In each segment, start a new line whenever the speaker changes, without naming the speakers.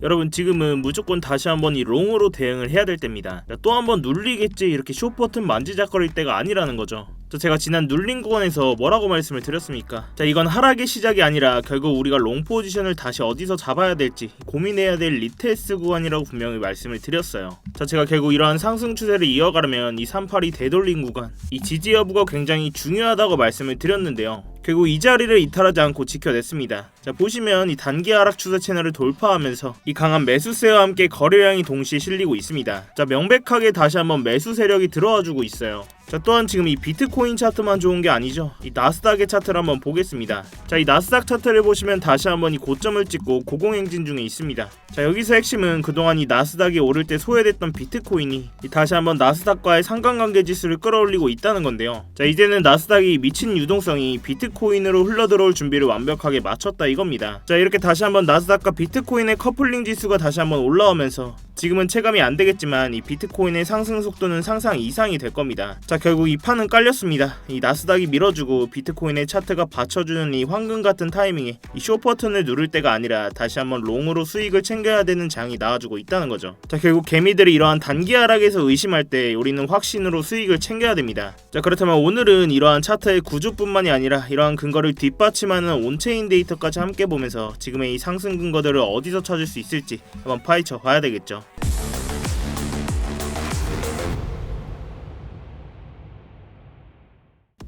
여러분 지금은 무조건 다시 한번 이 롱으로 대응을 해야 될 때입니다. 또 한번 눌리겠지 이렇게 숏 버튼 만지작거릴 때가 아니라는 거죠. 제가 지난 눌린 구간에서 뭐라고 말씀을 드렸습니까? 이건 하락의 시작이 아니라 결국 우리가 롱 포지션을 다시 어디서 잡아야 될지 고민해야 될 리테스트 구간이라고 분명히 말씀을 드렸어요. 제가 결국 이러한 상승 추세를 이어가려면 이 382 되돌린 구간, 이 지지 여부가 굉장히 중요하다고 말씀을 드렸는데요. 결국 이 자리를 이탈하지 않고 지켜냈습니다. 보시면 이 단기 하락 추세 채널을 돌파하면서 이 강한 매수세와 함께 거래량이 동시에 실리고 있습니다. 명백하게 다시 한번 매수 세력이 들어와주고 있어요. 또한 지금 이 비트코인 차트만 좋은 게 아니죠. 이 나스닥의 차트를 한번 보겠습니다. 이 나스닥 차트를 보시면 다시 한번 이 고점을 찍고 고공행진 중에 있습니다. 여기서 핵심은 그동안 이 나스닥이 오를 때 소외됐던 비트코인이 다시 한번 나스닥과의 상관관계 지수를 끌어올리고 있다는 건데요. 이제는 나스닥이 미친 유동성이 비트코인으로 흘러들어올 준비를 완벽하게 마쳤다 이겁니다. 이렇게 다시 한번 나스닥과 비트코인의 커플링 지수가 다시 한번 올라오면서 지금은 체감이 안 되겠지만 이 비트코인의 상승 속도는 상상 이상이 될 겁니다. 결국 이 판은 깔렸습니다. 이 나스닥이 밀어주고 비트코인의 차트가 받쳐주는 이 황금 같은 타이밍에 이 숏 버튼을 누를 때가 아니라 다시 한번 롱으로 수익을 챙겨야 되는 장이 나와주고 있다는 거죠. 결국 개미들이 이러한 단기 하락에서 의심할 때 우리는 확신으로 수익을 챙겨야 됩니다. 그렇다면 오늘은 이러한 차트의 구조뿐만이 아니라 이러한 근거를 뒷받침하는 온체인 데이터까지 함께 보면서 지금의 이 상승 근거들을 어디서 찾을 수 있을지 한번 파헤쳐 봐야 되겠죠.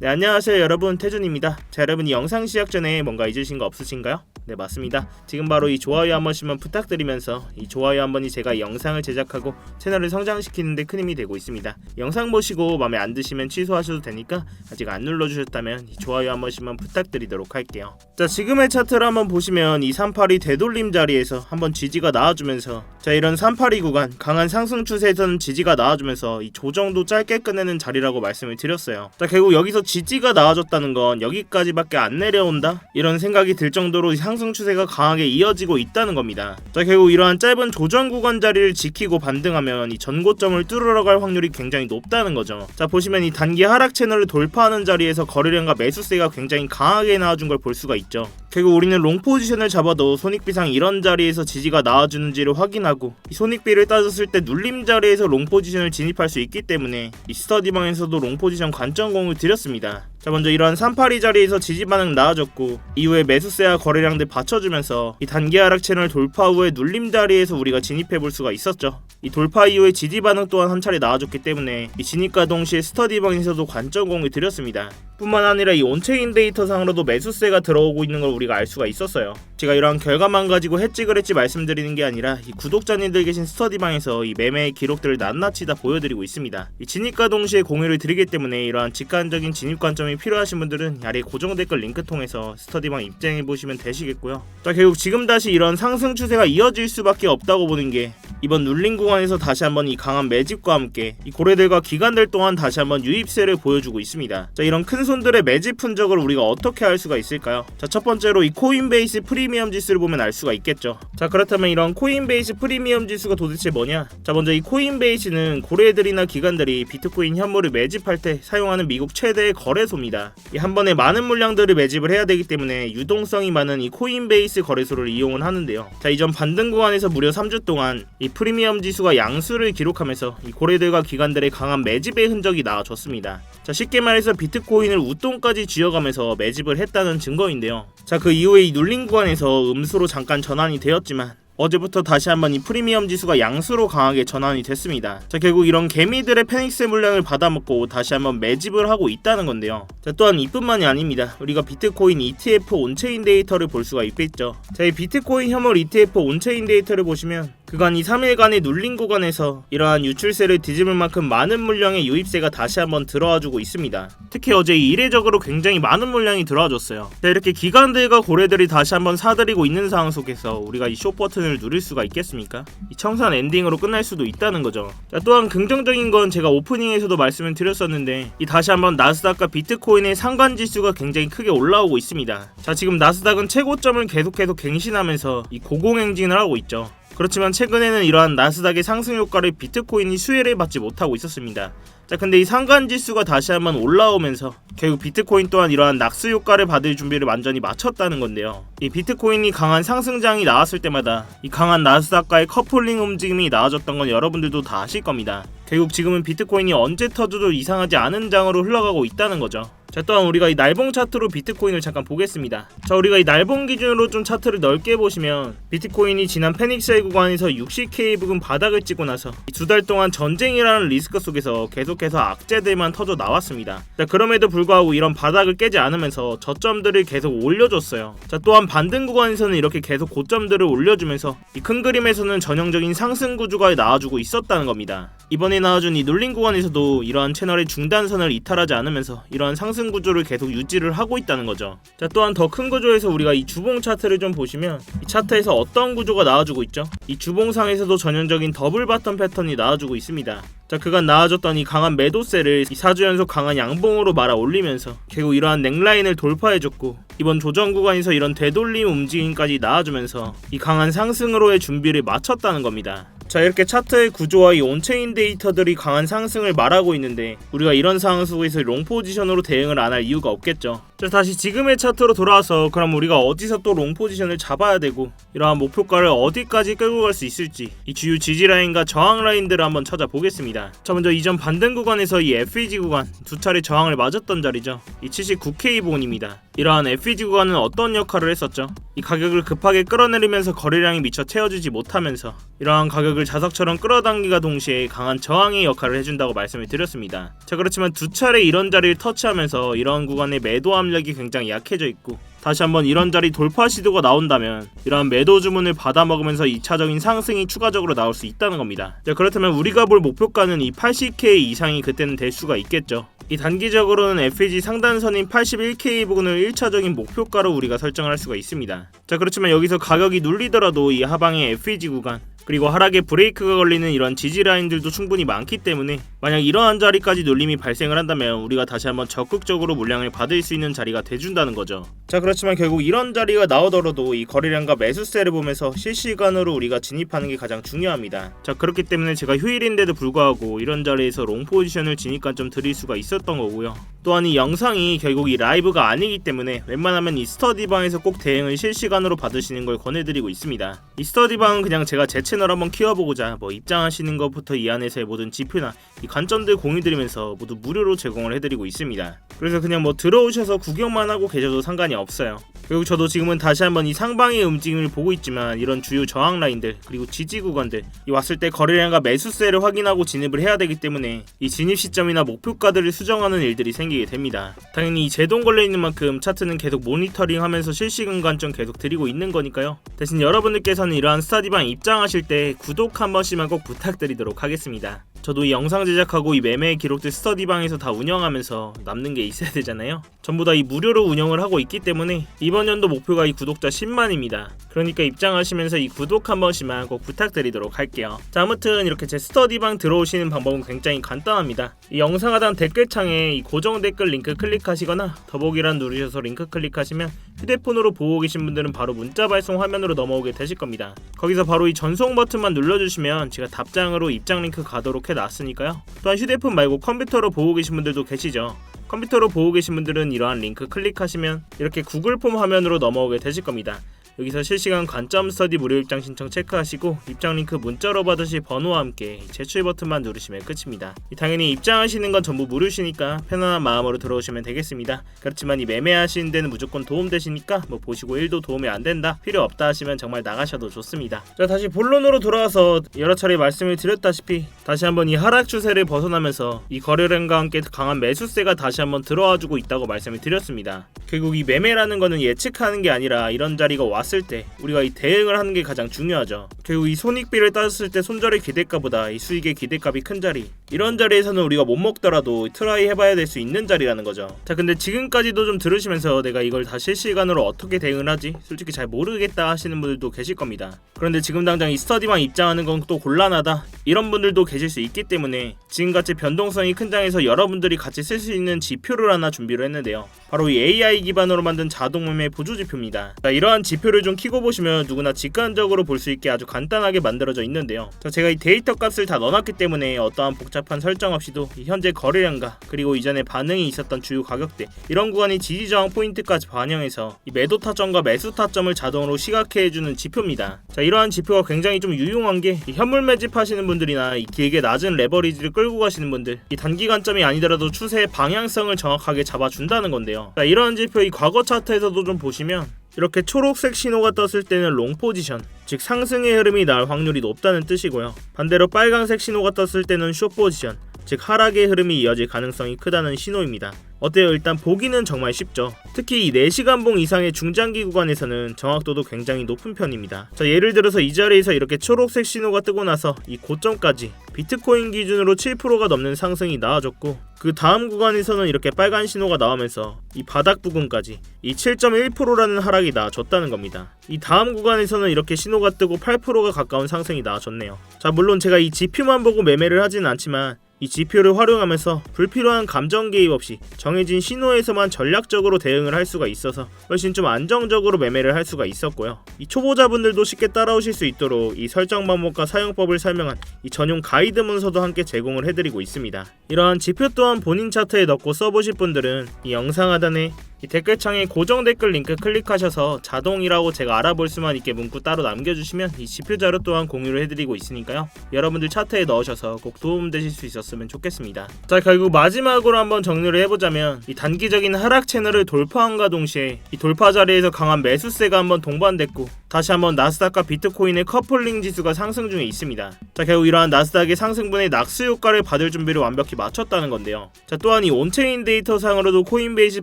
네, 안녕하세요 여러분, 태준입니다. 여러분이 영상 시작 전에 뭔가 잊으신 거 없으신가요? 네, 맞습니다. 지금 바로 이 좋아요 한 번씩만 부탁드리면서 이 좋아요 한 번이 제가 영상을 제작하고 채널을 성장시키는 데 큰 힘이 되고 있습니다. 영상 보시고 마음에 안 드시면 취소하셔도 되니까 아직 안 눌러주셨다면 이 좋아요 한 번씩만 부탁드리도록 할게요. 지금의 차트를 한번 보시면 이 382 되돌림 자리에서 한번 지지가 나와주면서 이런 382 구간 강한 상승 추세에서는 지지가 나와주면서 이 조정도 짧게 끝내는 자리라고 말씀을 드렸어요. 결국 여기서 지지가 나와줬다는 건 여기까지밖에 안 내려온다? 이런 생각이 들 정도로 상승 추세가 강하게 이어지고 있다는 겁니다. 결국 이러한 짧은 조정 구간 자리를 지키고 반등하면 이 전고점을 뚫으러 갈 확률이 굉장히 높다는 거죠. 보시면 이 단기 하락 채널을 돌파하는 자리에서 거래량과 매수세가 굉장히 강하게 나와준 걸 볼 수가 있죠. 결국 우리는 롱 포지션을 잡아도 손익비상 이런 자리에서 지지가 나와주는지를 확인하고 이 손익비를 따졌을 때 눌림 자리에서 롱 포지션을 진입할 수 있기 때문에 이 스터디방에서도 롱 포지션 관점 공을 드렸습니다. 먼저 이러한 382 자리에서 지지 반응 나와줬고 이후에 매수세와 거래량들 받쳐주면서 이 단기 하락 채널 돌파 후에 눌림 자리에서 우리가 진입해볼 수가 있었죠. 이 돌파 이후에 지지 반응 또한 한 차례 나와줬기 때문에 이 진입과 동시에 스터디방에서도 관점 공을 드렸습니다. 뿐만 아니라 이 온체인 데이터 상으로도 매수세가 들어오고 있는 걸 우리가 알 수가 있었어요. 제가 이러한 결과만 가지고 했지 그랬지 말씀드리는 게 아니라 이 구독자님들 계신 스터디방에서 이 매매의 기록들을 낱낱이 다 보여드리고 있습니다. 이 진입과 동시에 공유를 드리기 때문에 이러한 직관적인 진입 관점이 필요하신 분들은 아래 고정 댓글 링크 통해서 스터디방 입장해 보시면 되시겠고요. 결국 지금 다시 이런 상승 추세가 이어질 수밖에 없다고 보는 게 이번 눌린 구간에서 다시 한번 이 강한 매집과 함께 이 고래들과 기관들 또한 다시 한번 유입세를 보여주고 있습니다. 이런 큰 손들의 매집 흔적을 우리가 어떻게 알 수가 있을까요? 첫 번째로 이 코인베이스 프리미엄 지수를 보면 알 수가 있겠죠. 그렇다면 이런 코인베이스 프리미엄 지수가 도대체 뭐냐? 먼저 이 코인베이스는 고래들이나 기관들이 비트코인 현물을 매집할 때 사용하는 미국 최대의 거래소입니다. 한 번에 많은 물량들을 매집을 해야 되기 때문에 유동성이 많은 이 코인베이스 거래소를 이용은 하는데요. 이전 반등 구간에서 무려 3주 동안 이 프리미엄 지수가 양수를 기록하면서 이 고래들과 기관들의 강한 매집의 흔적이 나와줬습니다. 쉽게 말해서 비트코인을 웃돈까지 쥐어가면서 매집을 했다는 증거인데요. 그 이후에 이 눌린 구간에서 음수로 잠깐 전환이 되었지만 어제부터 다시 한번 이 프리미엄 지수가 양수로 강하게 전환이 됐습니다. 결국 이런 개미들의 페닉스 물량을 받아먹고 다시 한번 매집을 하고 있다는 건데요. 또한 이뿐만이 아닙니다. 우리가 비트코인 ETF 온체인 데이터를 볼 수가 있겠죠. 이 비트코인 현물 ETF 온체인 데이터를 보시면 그간 이 3일간의 눌린 구간에서 이러한 유출세를 뒤집을 만큼 많은 물량의 유입세가 다시 한번 들어와주고 있습니다. 특히 어제 이례적으로 굉장히 많은 물량이 들어와줬어요. 이렇게 기관들과 고래들이 다시 한번 사들이고 있는 상황 속에서 우리가 이 숏 버튼을 누릴 수가 있겠습니까? 이 청산 엔딩으로 끝날 수도 있다는 거죠. 또한 긍정적인 건 제가 오프닝에서도 말씀을 드렸었는데 이 다시 한번 나스닥과 비트코인의 상관지수가 굉장히 크게 올라오고 있습니다. 지금 나스닥은 최고점을 계속해서 갱신하면서 이 고공행진을 하고 있죠. 그렇지만 최근에는 이러한 나스닥의 상승 효과를 비트코인이 수혜를 받지 못하고 있었습니다. 자, 근데 이 상관지수가 다시 한번 올라오면서 결국 비트코인 또한 이러한 낙수 효과를 받을 준비를 완전히 마쳤다는 건데요. 이 비트코인이 강한 상승장이 나왔을 때마다 이 강한 나스닥과의 커플링 움직임이 나와줬던 건 여러분들도 다 아실 겁니다. 결국 지금은 비트코인이 언제 터져도 이상하지 않은 장으로 흘러가고 있다는 거죠. 자, 또한 우리가 이 날봉 차트로 비트코인을 잠깐 보겠습니다. 자, 우리가 이 날봉 기준으로 좀 차트를 넓게 보시면 비트코인이 지난 패닉셀 구간에서 60K 부근 바닥을 찍고 나서 두 달 동안 전쟁이라는 리스크 속에서 계속해서 악재들만 터져 나왔습니다. 자, 그럼에도 불구하고 이런 바닥을 깨지 않으면서 저점들을 계속 올려줬어요. 자, 또한 반등 구간에서는 이렇게 계속 고점들을 올려주면서 이 큰 그림에서는 전형적인 상승 구조가 나와주고 있었다는 겁니다. 이번에 나와준 이 눌림 구간에서도 이러한 채널의 중단선을 이탈하지 않으면서 이러한 상승 구조를 계속 유지를 하고 있다는 거죠. 자, 또한 더 큰 구조에서 우리가 이 주봉 차트를 좀 보시면 이 차트에서 어떤 구조가 나와주고 있죠? 이 주봉상에서도 전형적인 더블 바텀 패턴이 나와주고 있습니다. 자, 그간 나와줬던 이 강한 매도세를 이 4주 연속 강한 양봉으로 말아 올리면서 결국 이러한 넥라인을 돌파해줬고 이번 조정 구간에서 이런 되돌림 움직임까지 나와주면서 이 강한 상승으로의 준비를 마쳤다는 겁니다. 자, 이렇게 차트의 구조와 이 온체인 데이터들이 강한 상승을 말하고 있는데 우리가 이런 상황 속에서 롱 포지션으로 대응을 안 할 이유가 없겠죠. 자, 다시 지금의 차트로 돌아와서 그럼 우리가 어디서 또 롱 포지션을 잡아야 되고 이러한 목표가를 어디까지 끌고 갈 수 있을지 이 주요 지지라인과 저항라인들을 한번 찾아보겠습니다. 자, 먼저 이전 반등 구간에서 이 FEG 구간 두 차례 저항을 맞았던 자리죠. 이 79K 부근입니다. 이러한 FEG 구간은 어떤 역할을 했었죠? 이 가격을 급하게 끌어내리면서 거래량이 미처 채워지지 못하면서 이러한 가격을 자석처럼 끌어당기가 동시에 강한 저항의 역할을 해준다고 말씀을 드렸습니다. 자, 그렇지만 두 차례 이런 자리를 터치하면서 이러한 구간의 매도 압력이 굉장히 약해져 있고 다시 한번 이런 자리 돌파 시도가 나온다면 이러한 매도 주문을 받아먹으면서 2차적인 상승이 추가적으로 나올 수 있다는 겁니다. 자, 그렇다면 우리가 볼 목표가는 이 80K 이상이 그때는 될 수가 있겠죠. 이 단기적으로는 FEG 상단선인 81K 부근을 1차적인 목표가로 우리가 설정을 할 수가 있습니다. 자, 그렇지만 여기서 가격이 눌리더라도 이 하방의 FEG 구간 그리고 하락에 브레이크가 걸리는 이런 지지 라인들도 충분히 많기 때문에 만약 이러한 자리까지 눌림이 발생을 한다면 우리가 다시 한번 적극적으로 물량을 받을 수 있는 자리가 돼준다는 거죠. 자, 그렇지만 결국 이런 자리가 나오더라도 이 거래량과 매수세를 보면서 실시간으로 우리가 진입하는 게 가장 중요합니다. 자, 그렇기 때문에 제가 휴일인데도 불구하고 이런 자리에서 롱 포지션을 진입관 좀 드릴 수가 있었던 거고요. 또한 이 영상이 결국 이 라이브가 아니기 때문에 웬만하면 이 스터디방에서 꼭 대응을 실시간으로 받으시는 걸 권해드리고 있습니다. 이 스터디방은 그냥 제가 제 채널 한번 키워보고자 입장하시는 것부터 이 안에서의 모든 지표나 이 관점들 공유드리면서 모두 무료로 제공을 해드리고 있습니다. 그래서 그냥 들어오셔서 구경만 하고 계셔도 상관이 없어요. 그리고 저도 지금은 다시 한번 이 상방의 움직임을 보고 있지만 이런 주요 저항 라인들 그리고 지지 구간들 이 왔을 때 거래량과 매수세를 확인하고 진입을 해야 되기 때문에 이 진입 시점이나 목표가들을 수정하는 일들이 생기게 됩니다. 당연히 이 제동 걸려 있는 만큼 차트는 계속 모니터링하면서 실시간 관점 계속 드리고 있는 거니까요. 대신 여러분들께서는 이러한 스터디방 입장하실 때 구독 한 번씩만 꼭 부탁드리도록 하겠습니다. 저도 이 영상 제작하고 이 매매의 기록들 스터디방에서 다 운영하면서 남는 게 있어야 되잖아요. 전부 다 이 무료로 운영을 하고 있기 때문에 이번 연도 목표가 이 구독자 10만입니다. 그러니까 입장하시면서 이 구독 한 번씩만 꼭 부탁드리도록 할게요. 자, 아무튼 이렇게 제 스터디방 들어오시는 방법은 굉장히 간단합니다. 이 영상 하단 댓글창에 이 고정 댓글 링크 클릭하시거나 더보기란 누르셔서 링크 클릭하시면 휴대폰으로 보고 계신 분들은 바로 문자 발송 화면으로 넘어오게 되실 겁니다. 거기서 바로 이 전송 버튼만 눌러주시면 제가 답장으로 입장 링크 가도록 해놨으니까요. 또한 휴대폰 말고 컴퓨터로 보고 계신 분들도 계시죠. 컴퓨터로 보고 계신 분들은 이러한 링크 클릭하시면 이렇게 구글 폼 화면으로 넘어오게 되실 겁니다. 여기서 실시간 관점 스터디 무료 입장 신청 체크하시고 입장 링크 문자로 받으실 번호와 함께 제출 버튼만 누르시면 끝입니다. 당연히 입장하시는 건 전부 무료시니까 편안한 마음으로 들어오시면 되겠습니다. 그렇지만 이 매매하시는 데는 무조건 도움되시니까 보시고 1도 도움이 안 된다, 필요 없다 하시면 정말 나가셔도 좋습니다. 자, 다시 본론으로 돌아와서 여러 차례 말씀을 드렸다시피 다시 한번 이 하락 추세를 벗어나면서 이 거래량과 함께 강한 매수세가 다시 한번 들어와주고 있다고 말씀을 드렸습니다. 결국 이 매매라는 거는 예측하는 게 아니라 이런 자리가 왔을 때 우리가 이 대응을 하는 게 가장 중요하죠. 결국 이 손익비를 따졌을 때 손절의 기대값보다 이 수익의 기대값이 큰 자리, 이런 자리에서는 우리가 못 먹더라도 트라이 해봐야 될 수 있는 자리라는 거죠. 자, 근데 지금까지도 좀 들으시면서 내가 이걸 다 실시간으로 어떻게 대응을 하지? 솔직히 잘 모르겠다 하시는 분들도 계실 겁니다. 그런데 지금 당장 이 스터디방 입장하는 건 또 곤란하다, 이런 분들도 계실 수 있기 때문에 지금같이 변동성이 큰 장에서 여러분들이 같이 쓸 수 있는 지표를 하나 준비를 했는데요. 바로 이 AI 기반으로 만든 자동 매매 보조 지표입니다. 자, 이러한 지표를 좀 키고 보시면 누구나 직관적으로 볼 수 있게 아주 간단하게 만들어져 있는데요. 자, 제가 이 데이터 값을 다 넣어놨기 때문에 어떠한 복잡 복잡한 설정 없이도 이 현재 거래량과 그리고 이전에 반응이 있었던 주요 가격대 이런 구간이 지지저항 포인트까지 반영해서 이 매도 타점과 매수 타점을 자동으로 시각해주는 지표입니다. 자, 이러한 지표가 굉장히 좀 유용한 게 이 현물 매집하시는 분들이나 이 길게 낮은 레버리지를 끌고 가시는 분들 이 단기 관점이 아니더라도 추세의 방향성을 정확하게 잡아준다는 건데요. 자, 이러한 지표 이 과거 차트에서도 좀 보시면 이렇게 초록색 신호가 떴을 때는 롱 포지션, 즉 상승의 흐름이 나올 확률이 높다는 뜻이고요. 반대로 빨간색 신호가 떴을 때는 숏 포지션, 즉 하락의 흐름이 이어질 가능성이 크다는 신호입니다. 어때요? 일단 보기는 정말 쉽죠. 특히 이 4시간봉 이상의 중장기 구간에서는 정확도도 굉장히 높은 편입니다. 자, 예를 들어서 이 자리에서 이렇게 초록색 신호가 뜨고 나서 이 고점까지 비트코인 기준으로 7%가 넘는 상승이 나와줬고, 그 다음 구간에서는 이렇게 빨간 신호가 나오면서 이 바닥 부근까지 이 7.1%라는 하락이 나와줬다는 겁니다. 이 다음 구간에서는 이렇게 신호가 뜨고 8%가 가까운 상승이 나와줬네요. 자, 물론 제가 이 지표만 보고 매매를 하지는 않지만 이 지표를 활용하면서 불필요한 감정 개입 없이 정해진 신호에서만 전략적으로 대응을 할 수가 있어서 훨씬 좀 안정적으로 매매를 할 수가 있었고요. 이 초보자분들도 쉽게 따라오실 수 있도록 이 설정 방법과 사용법을 설명한 이 전용 가이드 문서도 함께 제공을 해드리고 있습니다. 이러한 지표 또한 본인 차트에 넣고 써보실 분들은 이 영상 하단에 이 댓글창에 고정 댓글 링크 클릭하셔서 자동이라고 제가 알아볼 수만 있게 문구 따로 남겨주시면 이 지표 자료 또한 공유를 해드리고 있으니까요. 여러분들 차트에 넣으셔서 꼭 도움되실 수 있었으면 좋겠습니다. 자, 결국 마지막으로 한번 정리를 해보자면 이 단기적인 하락 채널을 돌파함과 동시에 이 돌파 자리에서 강한 매수세가 한번 동반됐고 다시 한번 나스닥과 비트코인의 커플링 지수가 상승 중에 있습니다. 자, 결국 이러한 나스닥의 상승분의 낙수 효과를 받을 준비를 완벽히 마쳤다는 건데요. 자, 또한 이 온체인 데이터 상으로도 코인베이스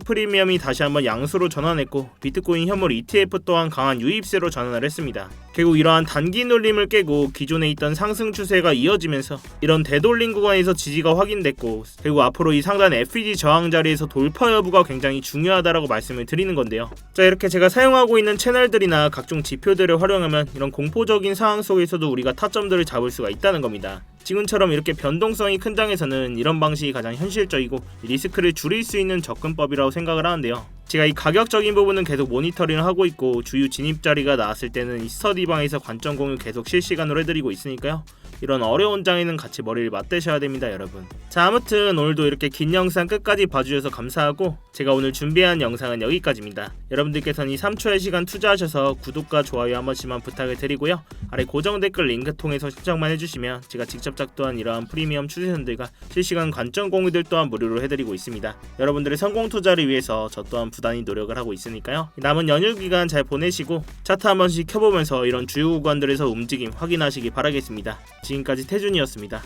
프리미엄이 다시 한번 양수로 전환했고 비트코인 현물 ETF 또한 강한 유입세로 전환을 했습니다. 결국 이러한 단기 눌림을 깨고 기존에 있던 상승 추세가 이어지면서 이런 되돌림 구간에서 지지가 확인됐고, 그리고 앞으로 이 상단 FED 저항 자리에서 돌파 여부가 굉장히 중요하다라고 말씀을 드리는 건데요. 자, 이렇게 제가 사용하고 있는 채널들이나 각종 지표들을 활용하면 이런 공포적인 상황 속에서도 우리가 타점들을 잡을 수가 있다는 겁니다. 지금처럼 이렇게 변동성이 큰 장에서는 이런 방식이 가장 현실적이고 리스크를 줄일 수 있는 접근법이라고 생각을 하는데요. 제가 이 가격적인 부분은 계속 모니터링을 하고 있고 주요 진입 자리가 나왔을 때는 이 스터디방에서 관점 공유 계속 실시간으로 해드리고 있으니까요. 이런 어려운 장에는 같이 머리를 맞대셔야 됩니다, 여러분. 자, 아무튼 오늘도 이렇게 긴 영상 끝까지 봐주셔서 감사하고 제가 오늘 준비한 영상은 여기까지입니다. 여러분들께서는 이 3초의 시간 투자하셔서 구독과 좋아요 한 번씩만 부탁을 드리고요. 아래 고정 댓글 링크 통해서 신청만 해주시면 제가 직접 작도한 이러한 프리미엄 추세선들과 실시간 관점 공유들 또한 무료로 해드리고 있습니다. 여러분들의 성공 투자를 위해서 저 또한 부단히 노력을 하고 있으니까요. 남은 연휴 기간 잘 보내시고 차트 한 번씩 켜보면서 이런 주요 구간들에서 움직임 확인하시기 바라겠습니다. 지금까지 태준이었습니다.